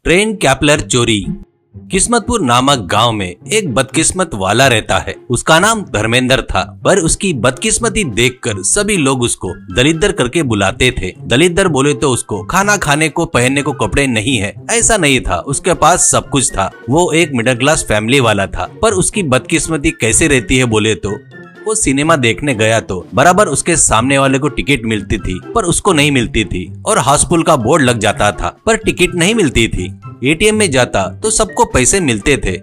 Train कैपलर चोरी। किस्मतपुर नामक गांव में एक बदकिस्मत वाला रहता है। उसका नाम धर्मेंद्र था, पर उसकी बदकिस्मती देखकर सभी लोग उसको दलिद्र करके बुलाते थे। दलिद्र बोले तो उसको खाना खाने को, पहनने को कपड़े नहीं है, ऐसा नहीं था। उसके पास सब कुछ था। वो एक मिडिल क्लास फैमिली वाला था। पर उसकी बदकिस्मती कैसे रहती है बोले तो वो सिनेमा देखने गया तो बराबर उसके सामने वाले को टिकट मिलती थी, पर उसको नहीं मिलती थी। और हाउसफुल का बोर्ड लग जाता था, पर टिकट नहीं मिलती थी। एटीएम में जाता तो सबको पैसे मिलते थे,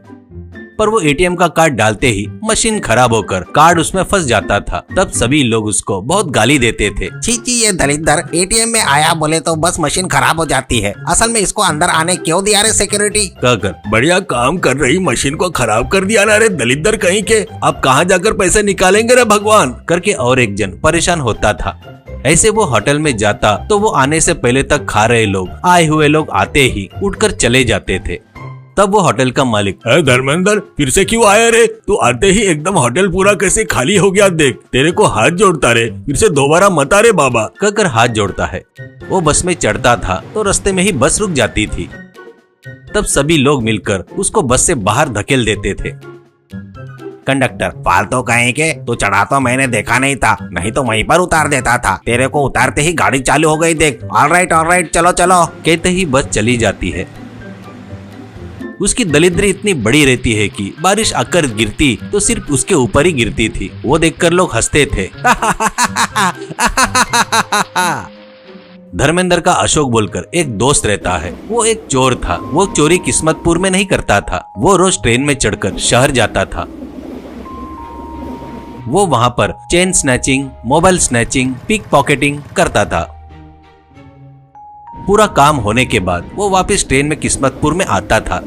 पर वो एटीएम का कार्ड डालते ही मशीन खराब होकर कार्ड उसमें फंस जाता था। तब सभी लोग उसको बहुत गाली देते थे। छी छी, ये दलिद्र एटीएम में आया बोले तो बस मशीन खराब हो जाती है, असल में इसको अंदर आने क्यों दिया रे सिक्योरिटी। कहकर बढ़िया काम कर रही मशीन को खराब कर दिया ना रे दलिद्र कहीं के। अब कहाँ जाकर पैसे निकालेंगे रे भगवान, करके और एक जन परेशान होता था। ऐसे वो होटल में जाता तो वो आने से पहले तक खा रहे लोग, आए हुए लोग आते ही उठकर चले जाते थे। तब वो होटल का मालिक, धर्मेंद्र फिर से क्यों आया रे? तू आते ही एकदम होटल पूरा कैसे खाली हो गया, देख तेरे को हाथ जोड़ता रे, फिर से दोबारा मत आ रे बाबा, कहकर हाथ जोड़ता है। वो बस में चढ़ता था तो रास्ते में ही बस रुक जाती थी। तब सभी लोग मिलकर उसको बस से बाहर धकेल देते थे। कंडक्टर, फालतू कहीं के, तो चढ़ा तो मैंने देखा नहीं था, नहीं तो वहीं पर उतार देता था। तेरे को उतारते ही गाड़ी चालू हो गई, देख। ऑलराइट चलो चलो, कहते ही बस चली जाती है। उसकी दलिद्री इतनी बड़ी रहती है कि बारिश आकर गिरती तो सिर्फ उसके ऊपर ही गिरती थी। वो देखकर लोग हंसते थे। धर्मेंद्र का अशोक बोलकर एक दोस्त रहता है। वो एक चोर था। वो चोरी किस्मतपुर में नहीं करता था। वो रोज ट्रेन में चढ़कर शहर जाता था। वो वहां पर chain snatching, mobile snatching, pickpocketing करता था। पूरा काम होने के बाद वो वापस ट्रेन में किस्मतपुर में आता था।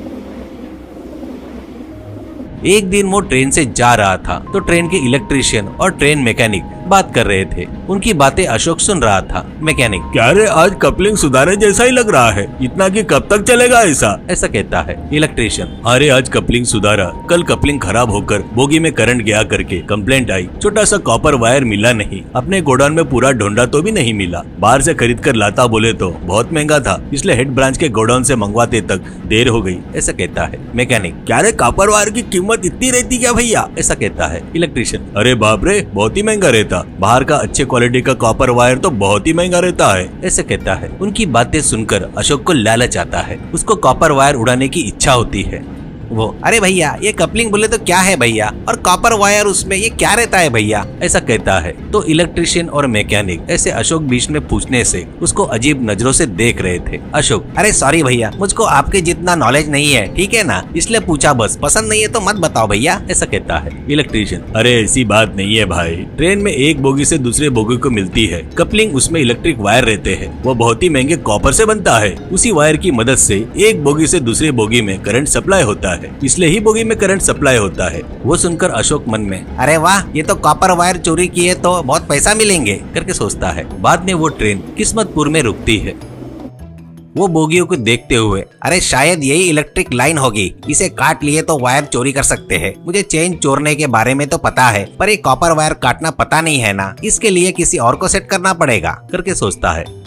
एक दिन वो ट्रेन से जा रहा था तो ट्रेन के इलेक्ट्रीशियन और ट्रेन मैकेनिक बात कर रहे थे। उनकी बातें अशोक सुन रहा था। मैकेनिक, क्या रे आज कपलिंग सुधारे जैसा ही लग रहा है, इतना कि कब तक चलेगा ऐसा कहता है। इलेक्ट्रीशियन, अरे आज कपलिंग सुधारा, कल कपलिंग खराब होकर बोगी में करंट गया करके कंप्लेंट आई। छोटा सा कॉपर वायर मिला नहीं, अपने गोडाउन में पूरा ढूंढा तो भी नहीं मिला। बाहर से खरीद कर लाता बोले तो बहुत महंगा था, इसलिए हेड ब्रांच के गोडाउन से मंगवाते तक देर हो गई, ऐसा कहता है। मैकेनिक, क्या रे कॉपर वायर की कीमत इतनी रहती क्या भैया, ऐसा कहता है। इलेक्ट्रीशियन, अरे बाप रे बहुत ही महंगा रहता, बाहर का अच्छे क्वालिटी का कॉपर वायर तो बहुत ही महंगा रहता है, ऐसे कहता है। उनकी बातें सुनकर अशोक को लालच आता है। उसको कॉपर वायर उड़ाने की इच्छा होती है। वो, अरे भैया ये कपलिंग बोले तो क्या है भैया, और कॉपर वायर उसमें ये क्या रहता है भैया, ऐसा कहता है। तो इलेक्ट्रीशियन और मैकेनिक ऐसे अशोक बीच में पूछने से उसको अजीब नजरों से देख रहे थे। अशोक, अरे सॉरी भैया, मुझको आपके जितना नॉलेज नहीं है, ठीक है ना, इसलिए पूछा बस, पसंद नहीं है तो मत बताओ भैया, ऐसा कहता है। इलेक्ट्रीशियन, अरे ऐसी बात नहीं है भाई, ट्रेन में एक बोगी से दूसरे बोगी को मिलती है कपलिंग, उसमें इलेक्ट्रिक वायर रहते हैं, वो बहुत ही महंगे कॉपर से बनता है। उसी वायर की मदद से एक बोगी से दूसरे बोगी में करंट सप्लाई होता है, इसलिए ही बोगी में करंट सप्लाई होता है। वो सुनकर अशोक मन में, अरे वाह, ये तो कॉपर वायर चोरी किए तो बहुत पैसा मिलेंगे करके सोचता है। बाद में वो ट्रेन किस्मतपुर में रुकती है। वो बोगियों को देखते हुए, अरे शायद यही इलेक्ट्रिक लाइन होगी, इसे काट लिए तो वायर चोरी कर सकते हैं। मुझे चेन चोरने के बारे में तो पता है, पर ये कॉपर वायर काटना पता नहीं है ना, इसके लिए किसी और को सेट करना पड़ेगा करके सोचता है।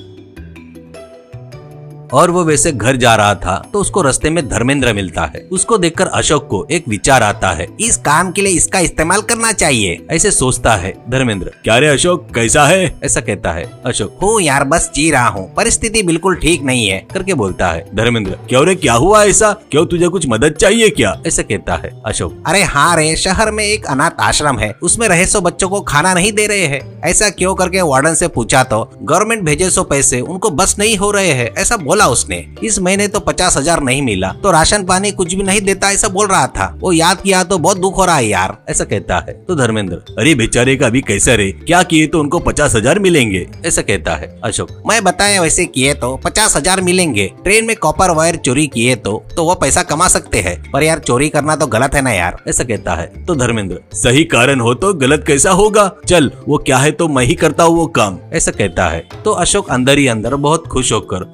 और वो वैसे घर जा रहा था तो उसको रास्ते में धर्मेंद्र मिलता है। उसको देखकर अशोक को एक विचार आता है, इस काम के लिए इसका इस्तेमाल करना चाहिए, ऐसे सोचता है धर्मेंद्र। क्या रे अशोक कैसा है, ऐसा कहता है अशोक। हूँ यार, बस जी रहा हूँ, परिस्थिति बिल्कुल ठीक नहीं है करके बोलता है धर्मेंद्र। क्यों रे क्या हुआ ऐसा, क्यों तुझे कुछ मदद चाहिए क्या, ऐसा कहता है अशोक। अरे हाँ रे, शहर में एक अनाथ आश्रम है, उसमें रहे सो बच्चों को खाना नहीं दे रहे हैं, ऐसा क्यों करके वार्डन से पूछा तो गवर्नमेंट भेजे सो पैसे उनको बस नहीं हो रहे हैं, ऐसा बोला उसने। इस महीने तो 50,000 नहीं मिला तो राशन पानी कुछ भी नहीं देता, ऐसा बोल रहा था। वो याद किया तो बहुत दुख हो रहा है यार, ऐसा कहता है। तो धर्मेंद्र, अरे बेचारे का भी कैसा रे, क्या किए तो उनको 50,000 मिलेंगे, ऐसा कहता है अशोक। मैं बताया वैसे किए तो 50,000 मिलेंगे, ट्रेन में कॉपर वायर चोरी किए तो वो पैसा कमा सकते हैं, पर यार चोरी करना तो गलत है ना यार, ऐसा कहता है। तो धर्मेंद्र, सही कारण हो तो गलत कैसा होगा, चल वो क्या है तो मैं ही करता हूँ वो काम, ऐसा कहता है। तो अशोक अंदर ही अंदर बहुत खुश होकर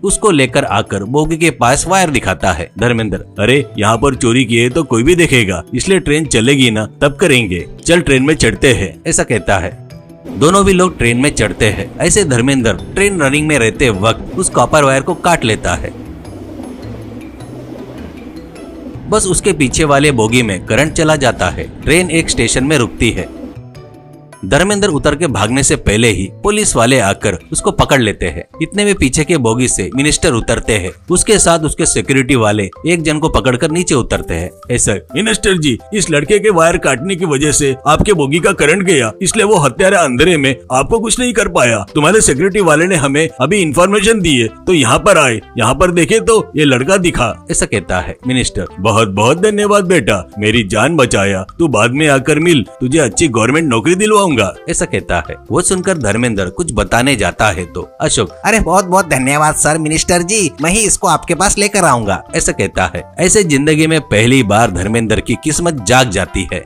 उसको लेकर आकर बोगी के पास वायर दिखाता है। धर्मेंद्र, अरे यहाँ पर चोरी किए तो कोई भी देखेगा, इसलिए ट्रेन चलेगी ना तब करेंगे, चल ट्रेन में चढ़ते हैं, ऐसा कहता है। दोनों भी लोग ट्रेन में चढ़ते हैं। ऐसे धर्मेंद्र ट्रेन रनिंग में रहते वक्त उस कॉपर वायर को काट लेता है। बस उसके पीछे वाले बोगी में करंट चला जाता है। ट्रेन एक स्टेशन में रुकती है। धर्मेंद्र उतर के भागने से पहले ही पुलिस वाले आकर उसको पकड़ लेते हैं। इतने में पीछे के बोगी से मिनिस्टर उतरते हैं। उसके साथ उसके सिक्योरिटी वाले एक जन को पकड़कर नीचे उतरते हैं। ऐसा मिनिस्टर जी, इस लड़के के वायर काटने की वजह से आपके बोगी का करंट गया, इसलिए वो हत्यारा अंधेरे में आपको कुछ नहीं कर पाया। तुम्हारे सिक्योरिटी वाले ने हमें अभी इन्फॉर्मेशन दी है तो यहाँ पर आए। यहाँ पर देखे तो ये लड़का दिखा। ऐसा कहता है मिनिस्टर। बहुत बहुत धन्यवाद बेटा, मेरी जान बचाया। तू बाद में आकर मिल, तुझे अच्छी गवर्नमेंट नौकरी दिलवाऊंगा। ऐसा कहता है। वो सुनकर धर्मेंद्र कुछ बताने जाता है तो अशोक, अरे बहुत बहुत धन्यवाद सर मिनिस्टर जी, मैं ही इसको आपके पास लेकर आऊंगा। ऐसा कहता है। ऐसे जिंदगी में पहली बार धर्मेंद्र की किस्मत जाग जाती है।